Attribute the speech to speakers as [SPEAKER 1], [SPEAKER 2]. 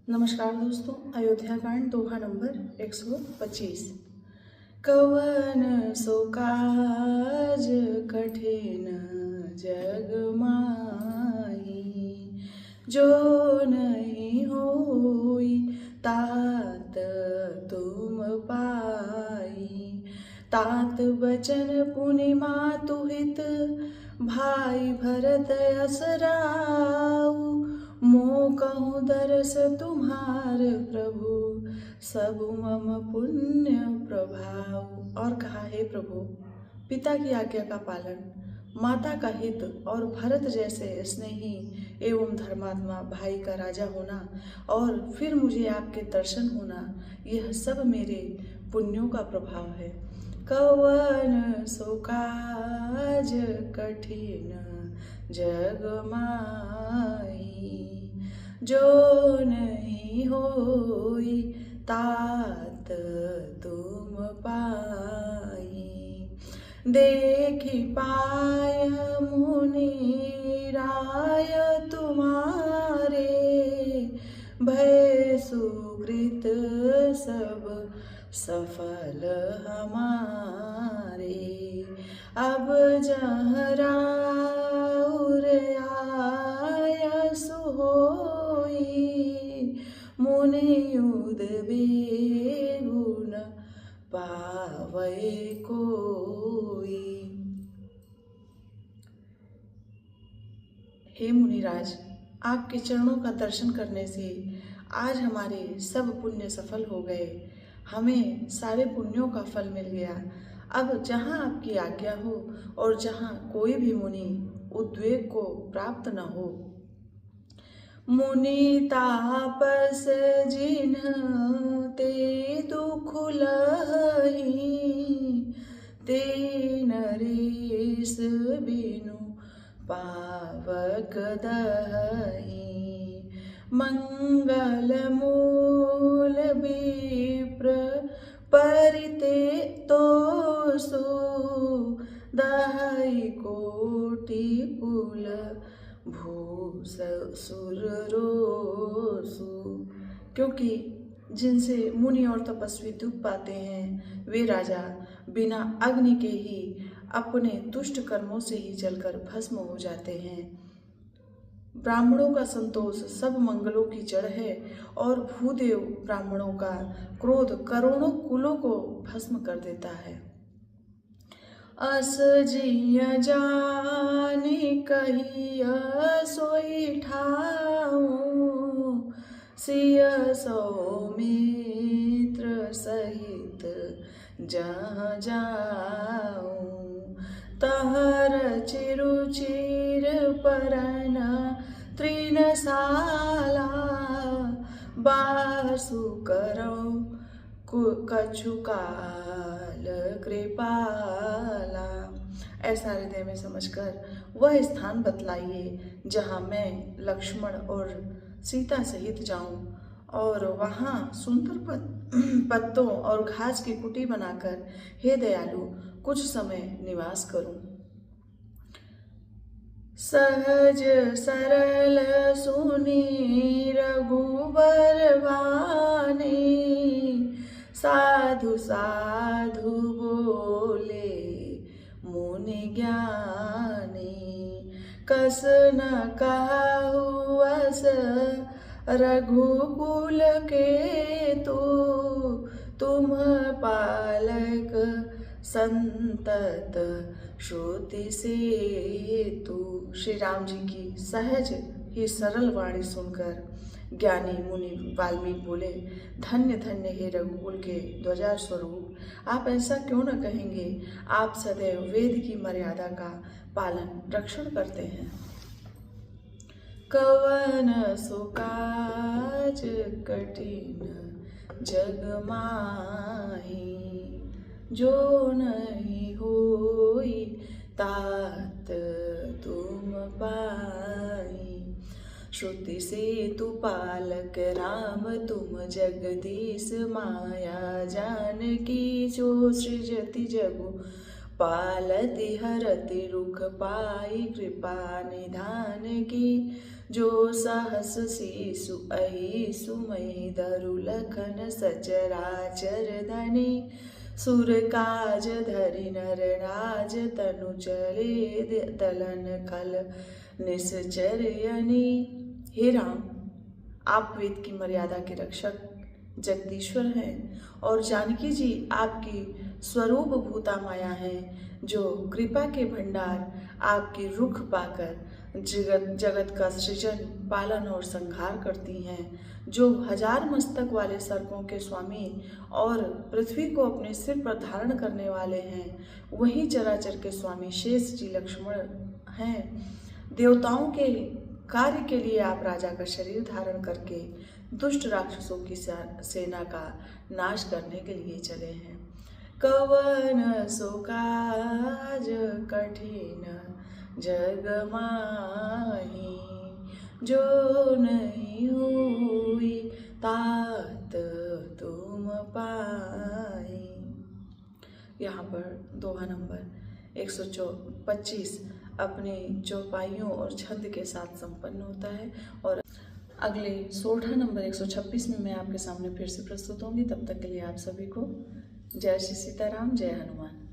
[SPEAKER 1] नमस्कार दोस्तों, अयोध्या कांड दोहा नंबर 125। कवन सो काज कठिन जग माही, जो नहीं होई तात तुम पाई। तात बचन पुनि मातु हित, भाई भरत असराऊ। मो कहूँ दरस तुम्हार प्रभु, सब मम पुण्य प्रभाव। और कहा, हे प्रभु, पिता की आज्ञा का पालन, माता का हित और भरत जैसे स्नेही एवं धर्मात्मा भाई का राजा होना और फिर मुझे आपके दर्शन होना, यह सब मेरे पुण्यों का प्रभाव है। कवन सो काज कठिन जग माही, जो नहीं होई तात तुम पाई। देखी पाय मुनि राय तुम्हारे, भय सुकृत सब सफल हमारे। अब जहाँ राउर आयस होई, मुनि उदबे गुण पावै कोई। हे मुनिराज, आपके चरणों का दर्शन करने से आज हमारे सब पुण्य सफल हो गए, हमें सारे पुण्यों का फल मिल गया। अब जहाँ आपकी आज्ञा हो और जहाँ कोई भी मुनि उद्वेग को प्राप्त न हो। मुनि तापस जिन्ह ते दुख लही, ते नरेश बिनु पावक दही। मंगल मूल विप्र परिते तोसु, दहाई कोटि कुल भूस सुर रोसु। क्योंकि जिनसे मुनि और तपस्वी दुख पाते हैं, वे राजा बिना अग्नि के ही अपने दुष्ट कर्मों से ही जलकर भस्म हो जाते हैं। ब्राह्मणों का संतोष सब मंगलों की जड़ है और भूदेव ब्राह्मणों का क्रोध करोड़ों कुलों को भस्म कर देता है। अस जिय जानि कहिय सोई ठाऊं, सिय सौमित्र सहित जहाँ जाऊं। तहर चिरुचिर परन तृणशाला, बासु करौ कछु काल कृपाला। ऐसा हृदय में समझकर वह स्थान बतलाइए जहाँ मैं लक्ष्मण और सीता सहित जाऊं और वहाँ सुंदर पत्तों और घास की कुटी बनाकर, हे दयालु, कुछ समय निवास करूं। सहज सरल सुनी रघुबर वाणी, साधु साधु बोले मुनि ज्ञानी। कस न कहु अस रघुकुल के तू, तुम पालक संतत श्रुति से तू। श्री राम जी की सहज ही सरल वाणी सुनकर ज्ञानी मुनि वाल्मीकि बोले, धन्य धन्य हे रघुकुल के ध्वजा स्वरूप, आप ऐसा क्यों न कहेंगे। आप सदैव वेद की मर्यादा का पालन रक्षण करते हैं। कवन सो काज कठिन जग माही, जो नहीं होई तात तुम पाई। श्रुति से तु पालक राम, तुम जगदीश माया जानकी। जो सृजति जगु पालति हरति रुख पाई, कृपा निधान की। जो सहस शीसु अहि सुमहि धरु लखन सचराचर धनी सुर काज धरि नर राज तनु चले दलन खल निश्चर्यनि। हे राम, आप वेद की मर्यादा के रक्षक जगदीश्वर हैं और जानकी जी आपकी स्वरूप भूता माया हैं, जो कृपा के भंडार आपकी रुख पाकर जगत का सृजन, पालन और संहार करती हैं, जो 1000 मस्तक वाले सर्पों के स्वामी और पृथ्वी को अपने सिर पर धारण करने वाले हैं। वही चराचर के स्वामी शेष जी लक्ष्मण हैं। देवताओं के कार्य के लिए आप राजा का शरीर धारण करके दुष्ट राक्षसों की सेना का नाश करने के लिए चले हैं। कवन सो काज कठिन जग माही, जो नहीं हुई तात तुम पाई। यहाँ पर दोहा नंबर 125 अपने चौपाइयों और छंद के साथ संपन्न होता है और अगले सोठा नंबर 126 में मैं आपके सामने फिर से प्रस्तुत होंगी। तब तक के लिए आप सभी को जय श्री सीताराम, जय हनुमान।